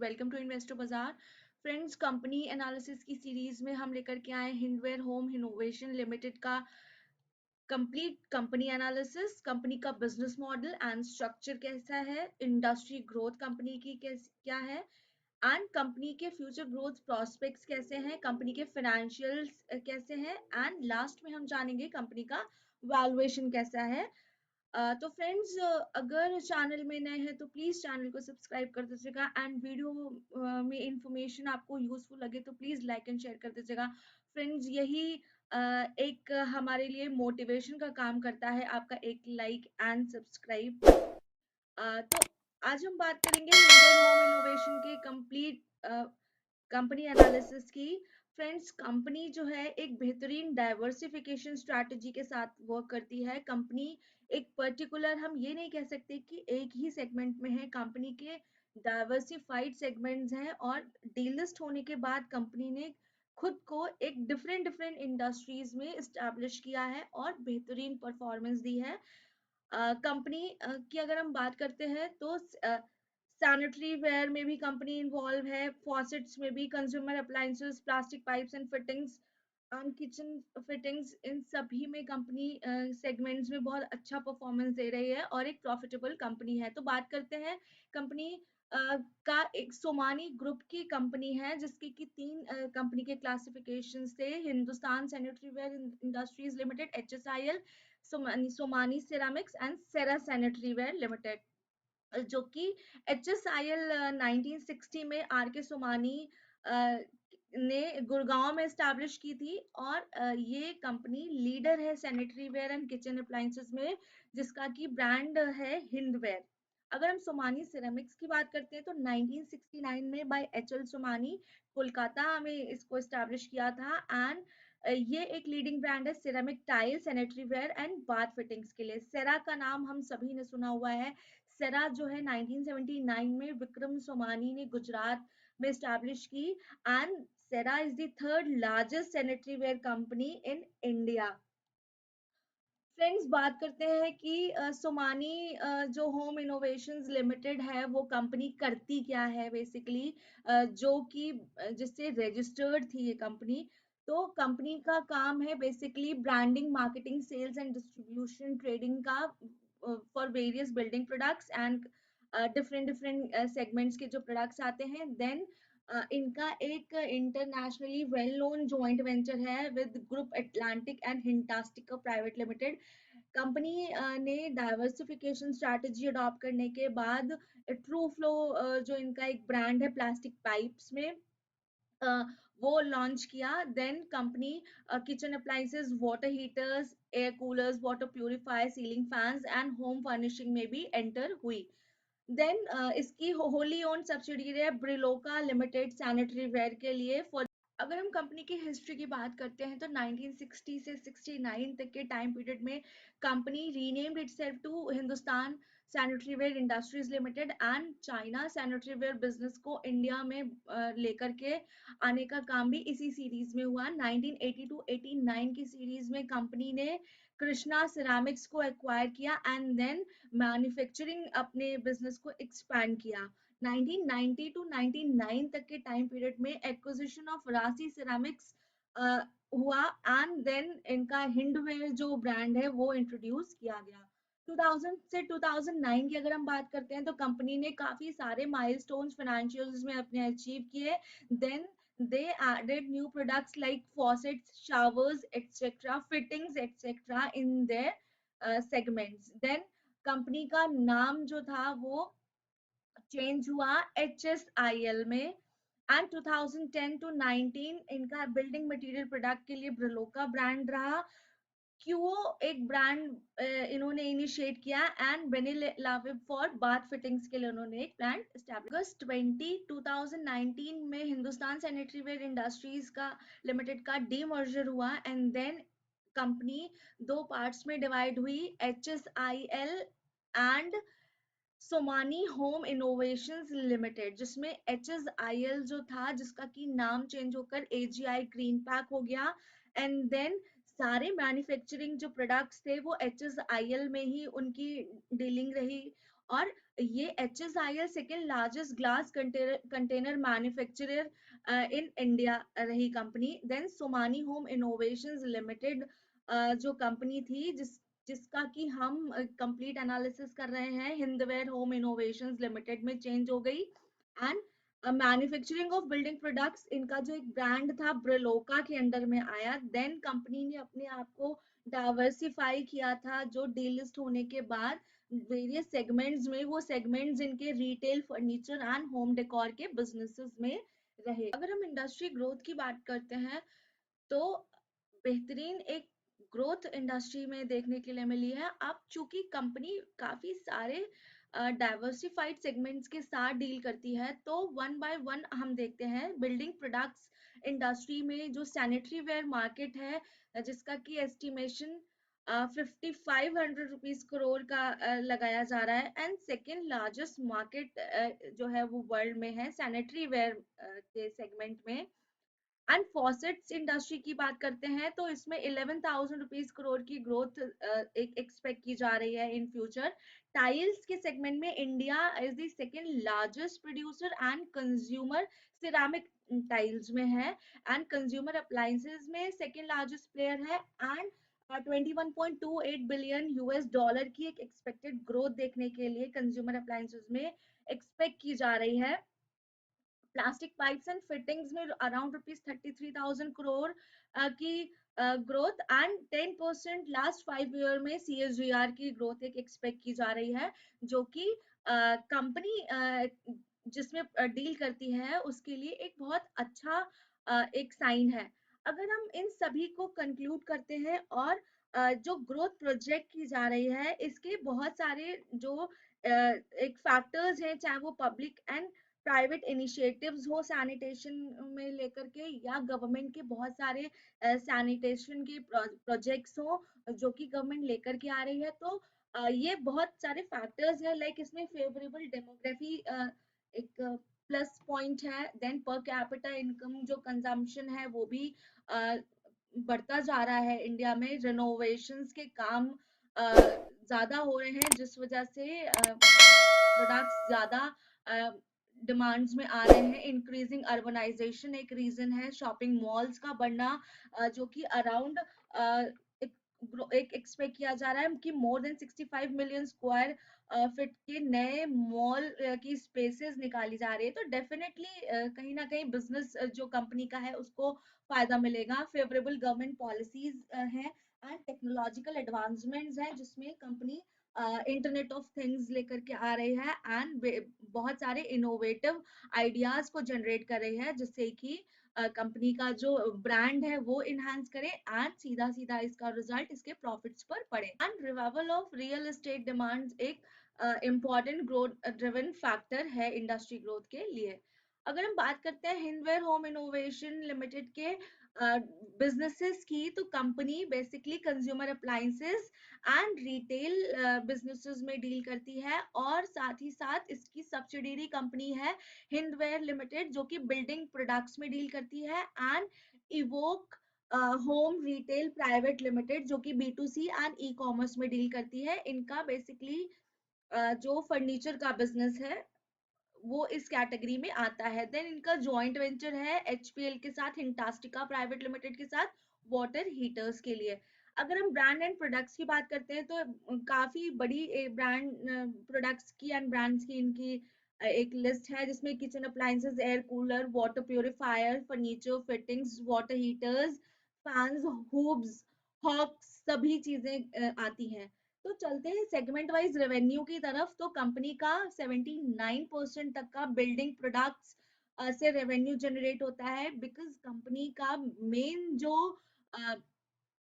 Welcome to investor बाजार। Friends, company analysis की series में हम लेकर के आए हिंडवेयर होम इनोवेशन लिमिटेड का कंप्लीट कंपनी एनालिसिस। कंपनी का बिजनेस मॉडल एंड स्ट्रक्चर कैसा है, इंडस्ट्री ग्रोथ कंपनी की क्या है एंड कंपनी के फ्यूचर ग्रोथ प्रोस्पेक्ट्स कैसे हैं, कंपनी के फाइनेंशियल्स कैसे हैं एंड लास्ट में हम जानेंगे कंपनी का वैल्यूएशन कैसा है। तो फ्रेंड्स, अगर चैनल में नए हैं तो प्लीज़ चैनल को सब्सक्राइब कर दीजिएगा एंड वीडियो में इंफॉर्मेशन आपको यूजफुल लगे तो प्लीज़ लाइक एंड शेयर कर दीजिएगा। फ्रेंड्स, यही एक हमारे लिए मोटिवेशन का काम करता है, आपका एक लाइक एंड सब्सक्राइब। तो आज हम बात करेंगे हिंडन होम इनोवेशन के कंप्लीट कंपनी एनालिसिस की। फ्रेंड्स, कंपनी जो है एक बेहतरीन डाइवर्सिफिकेशन स्ट्रैटेजी के साथ वर्क करती है। कंपनी एक पर्टिकुलर, हम ये नहीं कह सकते कि एक ही सेगमेंट में है, कंपनी के डाइवर्सिफाइड सेगमेंट्स हैं और डीलिस्ट होने के बाद कंपनी ने खुद को एक डिफरेंट डिफरेंट इंडस्ट्रीज में इस्टेब्लिश किया है और बेहतरीन परफॉर्मेंस दी है। कंपनी की अगर हम बात करते हैं तो सैनिटरी वेयर में भी कंपनी इन्वॉल्व है, फॉसेट्स में भी, consumer appliances, plastic pipes and fittings and kitchen fittings, इन सभी में कंपनी सेगमेंट्स में बहुत अच्छा परफॉर्मेंस दे रही है और एक प्रॉफिटेबल कंपनी है। तो बात करते हैं कंपनी का, एक सोमानी ग्रुप की कंपनी है जिसकी की तीन कंपनी के क्लासिफिकेशन थे: Hindustan sanitary ware industries limited HSIL, Somani ceramics and Cera sanitary ware limited, जो कि HSIL 1960 में R K सोमानी ने गुड़गांव में स्टैब्लिश की थी और ये कंपनी लीडर है sanitary ware and kitchen appliances में, जिसका की ब्रांड है हिंदवेयर। अगर हम सोमानी सिरेमिक्स की बात करते हैं तो 1969 में बाय HL सोमानी कोलकाता में इसको स्टैब्लिश किया था एंड ये एक लीडिंग ब्रांड है ceramic tile, sanitary ware and bath fittings के लिए। सेरा का नाम हम सभी ने सुना हुआ है। सेरा जो है 1979 में विक्रम सोमानी ने गुजरात में स्टैब्लिश की and Cera is the third largest sanitary ware company in India. Friends, बात करते हैं कि सोमानी जो होम इनोवेशंस लिमिटेड है वो कंपनी करती क्या है बेसिकली, जो कि जिससे रजिस्टर्ड थी ये कंपनी। तो कंपनी का काम है basically branding, marketing, sales and distribution, trading का for various building products and different different segments के जो प्रोडक्ट्स आते हैं। देन इनका एक internationally well known joint venture है with Groupe Atlantic and Hintastica private limited. Company ने डाइवर्सिफिकेशन स्ट्रैटेजी अडॉप्ट करने के बाद ट्रू फ्लो जो इनका एक ब्रांड है प्लास्टिक पाइप्स में, uh, वो लॉन्च किया। Then company kitchen appliances, water heaters, air coolers, water purifier, ceiling fans and home furnishing में भी एंटर हुई। देन इसकी होली ओन सब्सिडियरी है ब्रिलोका लिमिटेड सैनिटरी वेयर के लिए। फॉर अगर हम कंपनी की हिस्ट्री की बात करते हैं तो 1960 से 69 तक के टाइम पीरियड में company renamed itself to Hindustan sanitary ware industries limited and China sanitary ware business को इंडिया में लेकर के आने का काम भी इसी सीरीज में हुआ। 1982-89 की सीरीज में कंपनी ने कृष्णा सिरामिक्स को एक्वायर किया एंड देन मैन्युफैक्चरिंग अपने बिजनेस को एक्सपैंड किया। 1990 टू 99 तक के टाइम पीरियड में एक्विजिशन ऑफ राशि सिरामिक्स हुआ एंड देन इनका हिंडवेयर जो ब्रांड है वो इंट्रोड्यूस किया गया। 2000 से 2009 की अगर हम बात करते हैं तो कंपनी ने काफी सारे माइलस्टोन्स फाइनेंशियल्स में अपने अचीव किए। Then they added new products like faucets, showers, etc., fittings, etc. in their segments. Then company का नाम जो था वो चेंज हुआ HSIL में एंड 2010 टू 19 इनका बिल्डिंग मटेरियल प्रोडक्ट के लिए ब्रिलोका ब्रांड रहा। क्यूओ एक ब्रांड इन्होंने इनिशिएट किया एंड बेनिलाविब फॉर बाथ फिटिंग्स के लिए उन्होंने एक ब्रांड एस्टैब्लिश। अगस्त 2019 में हिंदुस्तान सैनिटरी वेयर इंडस्ट्रीज का लिमिटेड का डीमर्जर हुआ एंड देन कंपनी दो पार्ट्स में डिवाइड हुई, HSIL and Somani home innovations limited, जिसमें HSIL जो था जिसका की नाम चेंज होकर AGI ग्रीन पैक हो गया एंड देन सारे मैन्युफैक्चरिंग जो प्रोडक्ट्स थे वो HSIL में ही उनकी डीलिंग रही और ये HSIL second largest glass container manufacturer in India रही company. Then Somany home innovations limited जो कंपनी थी जिसका कि हम कंप्लीट एनालिसिस कर रहे हैं, हिंदवेयर होम इनोवेशंस लिमिटेड में चेंज हो गई। And manufacturing of building products, इनका जो एक ब्रांड था ब्रिलोका के अंडर में आया। देन कंपनी ने अपने आप को डाइवर्सिफाई किया था, जो डीलिस्ट होने के बाद वेरियस सेगमेंट्स में, वो सेगमेंट्स इनके retail, furniture and home decor के बिजनेसेस में रहे। अगर हम इंडस्ट्री ग्रोथ की बात करते हैं तो बेहतरीन एक ग्रोथ इंडस्ट्री में देखने के लिए मिली है। अब चूंकि कंपनी काफी सारे डाइवर्सिफाइड सेगमेंट्स के साथ डील करती है, तो वन बाय वन हम देखते हैं। बिल्डिंग प्रोडक्ट्स इंडस्ट्री में जो सैनिटरी वेयर मार्केट है, जिसका की एस्टिमेशन 5500 करोड़ का लगाया जा रहा है, एंड सेकेंड लार्जेस्ट मार्केट जो है वो वर्ल्ड में है सैनिटरी वेयर के सेगमेंट में। एंड फॉसेट्स इंडस्ट्री की बात करते हैं तो इसमें 11,000 करोड़ की ग्रोथ एक एक्सपेक्ट की जा रही है इन फ्यूचर। टाइल्स के सेगमेंट में India is the second largest producer and consumer ceramic tiles में है, एंड कंज्यूमर अप्लायंसेस में सेकेंड लार्जेस्ट प्लेयर है। एंड 21.28 बिलियन US डॉलर की एक एक्सपेक्टेड ग्रोथ देखने के लिए कंज्यूमर अप्लायंसेस में एक्सपेक्ट की जा रही है। प्लास्टिक पाइप्स एंड फिटिंग्स में अराउंड ₹33,000 करोड़ की ग्रोथ, एंड 10% लास्ट 5 ईयर में CSGR की ग्रोथ एक एक्सपेक्ट की जा रही है, जो कि कंपनी जिसमें डील करती है उसके लिए एक बहुत अच्छा एक साइन है। अगर हम इन सभी को कंक्लूड करते हैं और जो ग्रोथ प्रोजेक्ट की जा रही है, इसके बहुत सारे जो एक फैक्टर्स हैं, चाहे वो पब्लिक एंड प्राइवेट इनिशिएटिव्स हो सैनिटेशन में लेकर के, या गवर्नमेंट के बहुत सारे सैनिटेशन के प्रोजेक्ट्स हो जो कि गवर्नमेंट लेकर के आ रही है। तो ये बहुत सारे फैक्टर्स है, लाइक इसमें फेवरेबल डेमोग्राफी एक प्लस पॉइंट है। देन पर कैपिटा इनकम जो कंजम्पशन है वो भी बढ़ता जा रहा है इंडिया में। रिनोवेशंस के काम ज्यादा हो रहे हैं, जिस वजह से प्रोडक्ट्स ज्यादा डिमांड्स में आ रहे हैं। इंक्रीजिंग अर्बनाइजेशन एक रीजन है, शॉपिंग मॉल्स का बढ़ना, जो कि अराउंड एक एक्सपेक्ट किया जा रहा है कि more than 65 million square feet के नए मॉल की स्पेसेस निकाली जा रही है। तो डेफिनेटली कहीं ना कहीं बिजनेस जो कंपनी का है उसको फायदा मिलेगा। फेवरेबल गवर्नमेंट पॉलिसीज हैं एंड टेक्नोलॉजिकल एडवांसमेंट्स हैं, जिसमें कंपनी इंटरनेट ऑफ थिंग्स लेकर के आ रही है एंड बहुत सारे इनोवेटिव आइडियाज को जनरेट कर रही है, जिससे कि कंपनी का जो ब्रांड है वो इनहांस करे एंड सीधा सीधा इसका रिजल्ट इसके प्रॉफिट्स पर पड़े। And revival of real estate demand एक इम्पॉर्टेंट ग्रोथ ड्रिवन फैक्टर है इंडस्ट्री ग्रोथ के लिए। अगर हम बात करते हैं हिंदवेयर होम इनोवेशन लिमिटेड के बिजनेसेस की, तो company basically consumer appliances and retail businesses में डील करती है, और साथ ही साथ इसकी सब्सिडियरी कंपनी है हिंदवेयर लिमिटेड, जो कि बिल्डिंग प्रोडक्ट्स में डील करती है। And evoke home retail private limited, जो कि B2C एंड ई कॉमर्स में डील करती है। इनका बेसिकली जो फर्नीचर का बिजनेस है वो इस कैटेगरी में आता है। देन इनका जॉइंट वेंचर है HPL के साथ, हिंटास्टिका प्राइवेट लिमिटेड के साथ, वाटर हीटर्स के लिए। अगर हम ब्रांड एंड प्रोडक्ट्स की बात करते हैं तो काफी बड़ी ब्रांड प्रोडक्ट्स की एंड ब्रांड्स की इनकी एक लिस्ट है, जिसमें kitchen appliances, air cooler, water purifier, furniture fittings, water heaters, fans, hobs, हॉक्स, सभी चीजें आती हैं। तो चलते हैं सेगमेंट वाइज रेवेन्यू की तरफ। तो कंपनी का 79% तक का बिल्डिंग प्रोडक्ट्स से रेवेन्यू जनरेट होता है, बिकॉज कंपनी का मेन जो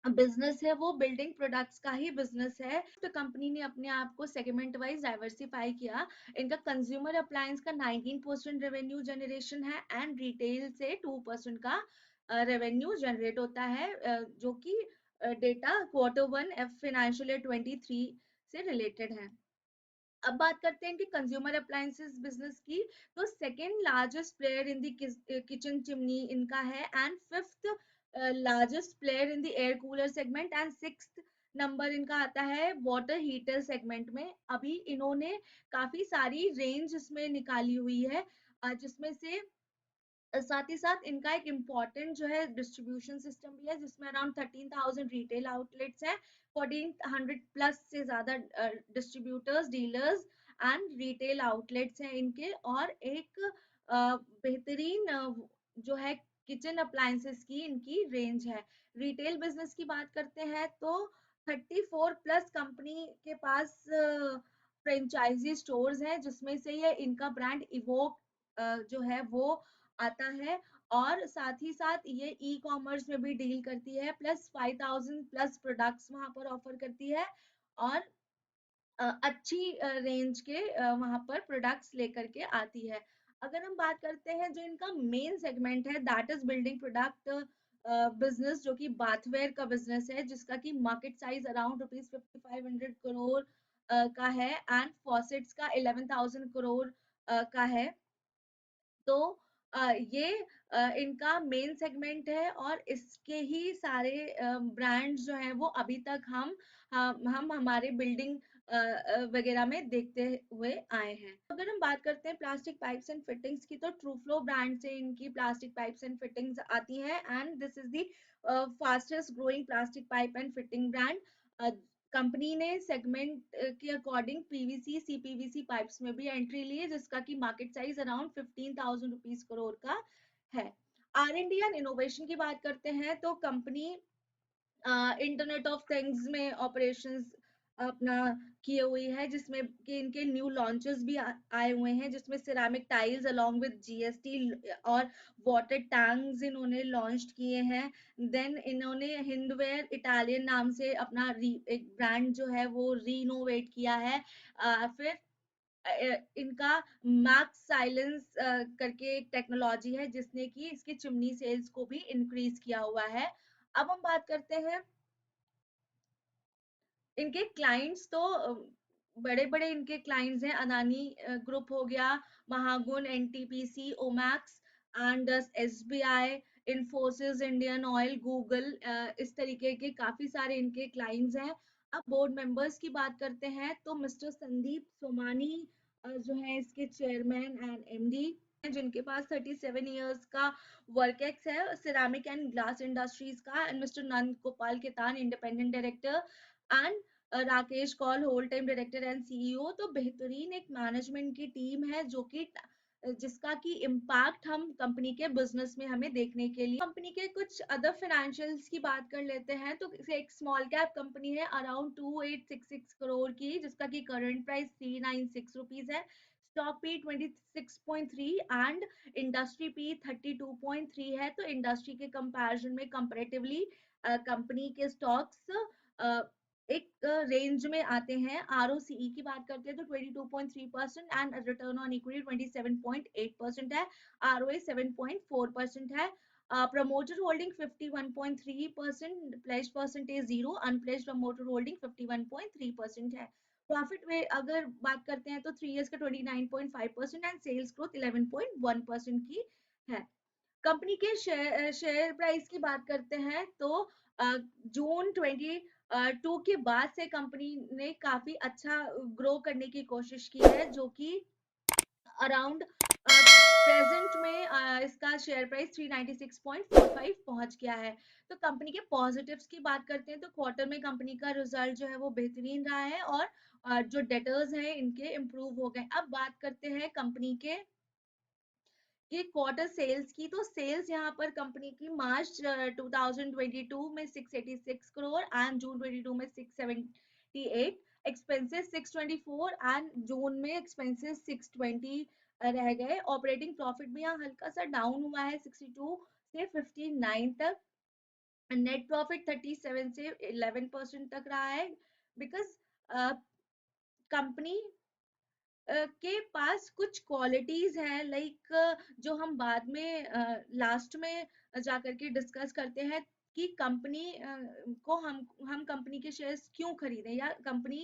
बिजनेस है वो बिल्डिंग प्रोडक्ट्स का ही बिजनेस है। तो कंपनी ने अपने आप को सेगमेंट वाइज डाइवर्सिफाई किया। इनका कंज्यूमर अप्लायंस का 19% रेवेन्यू जनरेशन है, एंड रिटेल से 2% का रेवेन्यू जनरेट होता है, जो कि डेटा Q1 फाइनेंशियल ईयर 23 से रिलेटेड है। अब बात करते हैं कि कंज्यूमर अप्लायंसेस बिजनेस की, तो second largest player in the kitchen chimney इनका है, and fifth largest player in the air cooler segment, and sixth number इनका आता है वाटर हीटर सेगमेंट में। अभी इन्होंने काफी सारी रेंज इसमें निकाली हुई है, जिसमें से साथ ही साथ इनका एक इम्पॉर्टेंट जो है डिस्ट्रीब्यूशन सिस्टम भी है, जिसमें अराउंड 13,000 रिटेल आउटलेट्स हैं, 1400 प्लस से ज्यादा distributors, dealers and retail outlets हैं इनके, और एक बेहतरीन जो है किचन अप्लायंसेस की इनकी रेंज है। रिटेल बिजनेस की बात करते हैं तो 34 प्लस कंपनी के पास फ्रेंचाइजी स्टोर्स हैं, जिसमें से ये इनका ब्रांड इवोक जो है वो आता है, और साथ ही साथ ये ई कॉमर्स में भी डील करती है, प्लस 5,000 प्लस प्रोडक्ट्स वहां पर ऑफर करती है, और अच्छी रेंज के वहां पर प्रोडक्ट्स लेकर के आती है। अगर हम बात करते हैं जो इनका मेन सेगमेंट है, that is building product business, जो कि बाथवेयर का बिजनेस है, जिसका कि market size around rupees 5,500 crore का है, एंड फॉसेट्स का 11,000 करोड़ का है। तो ये इनका मेन सेगमेंट है, और इसके ही सारे ब्रांड्स जो हैं वो अभी तक हम हमारे बिल्डिंग वगैरह में देखते हुए आए हैं। अगर हम बात करते हैं प्लास्टिक पाइप्स एंड फिटिंग्स की, तो ट्रू फ्लो ब्रांड से इनकी प्लास्टिक पाइप्स एंड फिटिंग्स आती हैं, and this is the fastest growing plastic pipe and fitting brand. Company ने सेगमेंट के अकॉर्डिंग पीवीसी सीपीवीसी पाइप्स में भी एंट्री ली है, जिसका की market size around 15,000 rupees crore का है। R&D एंड इनोवेशन की बात करते हैं तो कंपनी इंटरनेट ऑफ थिंग्स में ऑपरेशंस अपना किए हुई है, जिसमें कि इनके न्यू लॉन्चेस भी आए हुए हैं, जिसमें ceramic tiles along with GST और वाटर टैंक्स इन्होंने लॉन्च किए हैं। देन इन्होंने हिंदवेयर इटालियन नाम से अपना एक ब्रांड जो है वो रीनोवेट किया है। फिर इनका मैक्स साइलेंस करके एक टेक्नोलॉजी है, जिसने कि इसकी चिमनी सेल्स को भी इंक्रीज किया हुआ है। अब हम बात करते हैं इनके क्लाइंट्स, तो बड़े बड़े इनके क्लाइंट्स हैं, अदानी ग्रुप हो गया, Mahagun, NTPC, Omaxe and SBI, Infosys, Indian oil, Google, इस तरीके के काफी सारे इनके क्लाइंट्स हैं। अब बोर्ड मेंबर्स की बात करते हैं तो मिस्टर संदीप सोमानी जो है इसके चेयरमैन एंड एमडी, जिनके पास 37 इयर्स का वर्क एक्स है सिरामिक एंड ग्लास इंडस्ट्रीज का, and mister Nand Gopal Khaitan, independent director, and Rakesh Kaul, whole time director and CEO. तो बेहतरीन एक मैनेजमेंट की टीम है, जो कि जिसका की इम्पैक्ट हम कंपनी के बिजनेस में हमें देखने के लिए। कंपनी के कुछ अदर फाइनेंशियल्स की बात कर लेते हैं तो एक स्मॉल कैप कंपनी है अराउंड 2866 करोड़ की, जिसका की करंट प्राइस 396 रुपीज है, stock P 26.3 and industry P 32.3 है। तो इंडस्ट्री के कंपैरिजन में कंपैरेटिवली कंपनी के स्टॉक्स एक रेंज में आते हैं। आरओसीई की बात करते हैं तो 22.3% एंड रिटर्न ऑन इक्विटी 27.8% है, आरओए 7.4% है। Promoter holding 51.3%, pledge percentage 0, unpledge promoter holding 51.3% है। प्रॉफिट में अगर बात करते हैं तो 3 इयर्स का 29.5% एंड सेल्स ग्रोथ 11.1% की है। कंपनी के शेयर प्राइस की बात करते हैं तो जून 22 के बाद से कंपनी ने काफी अच्छा ग्रो करने की कोशिश की है, जो कि अराउंड प्रेजेंट में इसका शेयर प्राइस 396.45 पहुंच गया है। तो कंपनी के पॉजिटिव्स की बात करते हैं तो क्वार्टर में कंपनी का रिजल्ट जो है वो बेहतरीन रहा है, और जो डेटर्स हैं इनके इम्प्रूव हो गए। अब बात करते हैं कंपनी के ये क्वार्टर सेल्स की, तो सेल्स यहाँ पर कंपनी की मार्च 2022 में 686 करोड़ एंड जून 22 में 678, एक्सपेंसेस 624 एंड जून में एक्सपेंसेस 620 रह गए। ऑपरेटिंग प्रॉफिट भी यहाँ हल्का सा डाउन हुआ है 62 से 59 तक, नेट प्रॉफिट 37 से 11% तक रहा है, बिकॉज कंपनी के पास कुछ क्वालिटीज हैं, लाइक जो हम बाद में लास्ट में जाकर के डिस्कस करते हैं कि कंपनी को हम कंपनी के शेयर्स क्यों खरीदें, या कंपनी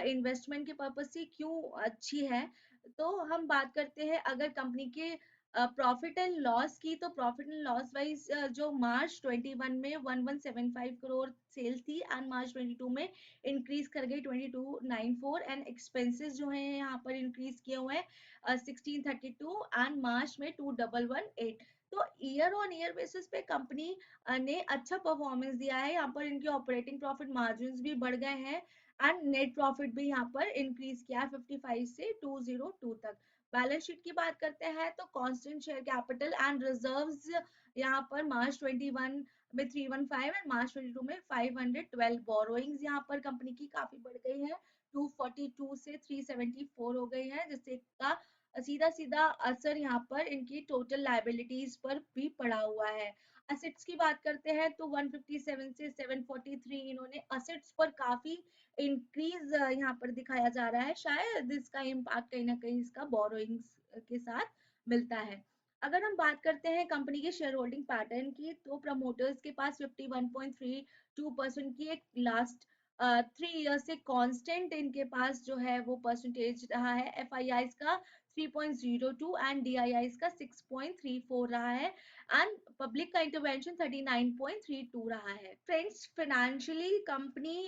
इन्वेस्टमेंट के पर्पज से क्यों अच्छी है। तो हम बात करते हैं अगर कंपनी के प्रॉफिट एंड लॉस की, तो प्रॉफिट एंड लॉस वाइज जो मार्च 21 में 1175 करोड़ सेल थी एंड मार्च 22 में इंक्रीज कर गई 2294, एंड एक्सपेंसेस जो है यहाँ पर इंक्रीज किए हुए हैं 1632 एंड मार्च में 2118। तो ईयर ऑन ईयर बेसिस पे कंपनी ने अच्छा परफॉर्मेंस दिया है। यहाँ पर इनके ऑपरेटिंग प्रॉफिट मार्जिन भी बढ़ गए हैं एंड नेट प्रॉफिट भी यहाँ पर इंक्रीज किया है 55 से 202 तक। बैलेंस शीट की बात करते हैं तो constant share capital and reserves यहाँ पर मार्च 21 में 315 एंड मार्च 22 में 512। बोरोइंग्स यहाँ पर कंपनी की काफी बढ़ गई है, 242 से 374 हो गई है, जिससे का सीधा सीधा असर यहाँ पर इनकी टोटल लाइबिलिटीज पर भी पड़ा हुआ है। असेट्स की बात करते हैं तो 157 से 743 इन्होंने असेट्स पर काफी इंक्रीज यहाँ पर दिखाया जा रहा है। शायद इसका इम्पैक्ट कहीं ना कहीं इसका बोरोइंग्स के साथ मिलता है। अगर हम बात करते हैं कंपनी के शेयर होल्डिंग पैटर्न की, तो प्रमोटर्स के पास 51.32% की एक लास्ट 3 ईयर से कांस्टेंट इनके पास जो है वो परसेंटेज रहा है। एफआईआई का 3.02 एंड डीआईआई का 6.34 रहा है एंड पब्लिक का इंटरवेंशन 39.32 रहा है। Friends, financially company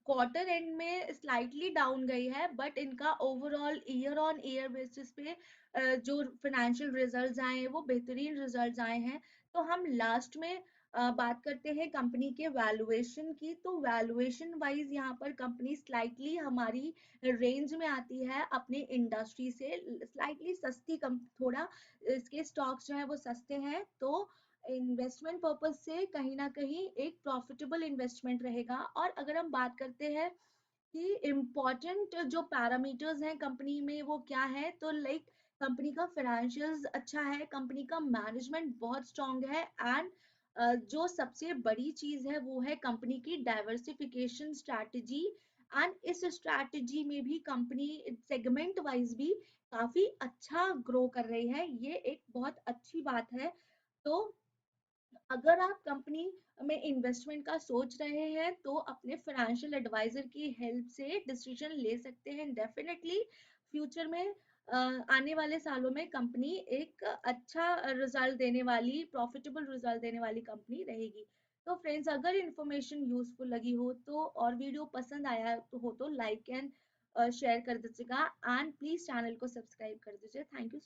quarter and में स्लाइटली डाउन गई है, बट इनका overall year on year basis पे जो फाइनेंशियल रिजल्ट्स आए हैं वो बेहतरीन रिजल्ट्स आए हैं। तो हम लास्ट में बात करते हैं कंपनी के वैल्यूएशन की। तो वैल्यूएशन वाइज यहाँ पर कंपनी स्लाइटली हमारी रेंज में आती है अपने इंडस्ट्री से, स्लाइटली सस्ती कम, थोड़ा इसके स्टॉक्स जो है वो सस्ते हैं। तो इन्वेस्टमेंट पर्पज से कहीं ना कहीं एक प्रॉफिटेबल इन्वेस्टमेंट रहेगा। और अगर हम बात करते हैं कि इम्पोर्टेंट जो पैरामीटर्स हैं कंपनी में वो क्या है, तो लाइक कंपनी का फाइनेंशियल्स अच्छा है, कंपनी का मैनेजमेंट बहुत स्ट्रांग है एंड जो सबसे बड़ी चीज है वो है कंपनी की डाइवर्सिफिकेशन स्ट्रैटेजी। एंड इस स्ट्रैटेजी में भी कंपनी सेगमेंट वाइज भी काफी अच्छा ग्रो कर रही है, ये एक बहुत अच्छी बात है। तो अगर आप कंपनी में इन्वेस्टमेंट का सोच रहे हैं तो अपने फाइनेंशियल एडवाइजर की हेल्प से डिसीजन ले सकते हैं। डेफिनेटली फ्यूचर में आने वाले सालों में कंपनी एक अच्छा रिजल्ट देने वाली, प्रॉफिटेबल रिजल्ट देने वाली कंपनी रहेगी। तो फ्रेंड्स, अगर इन्फॉर्मेशन यूजफुल लगी हो तो और वीडियो पसंद आया हो तो लाइक एंड शेयर कर दीजिएगा एंड प्लीज चैनल को सब्सक्राइब कर दीजिए। Thank you.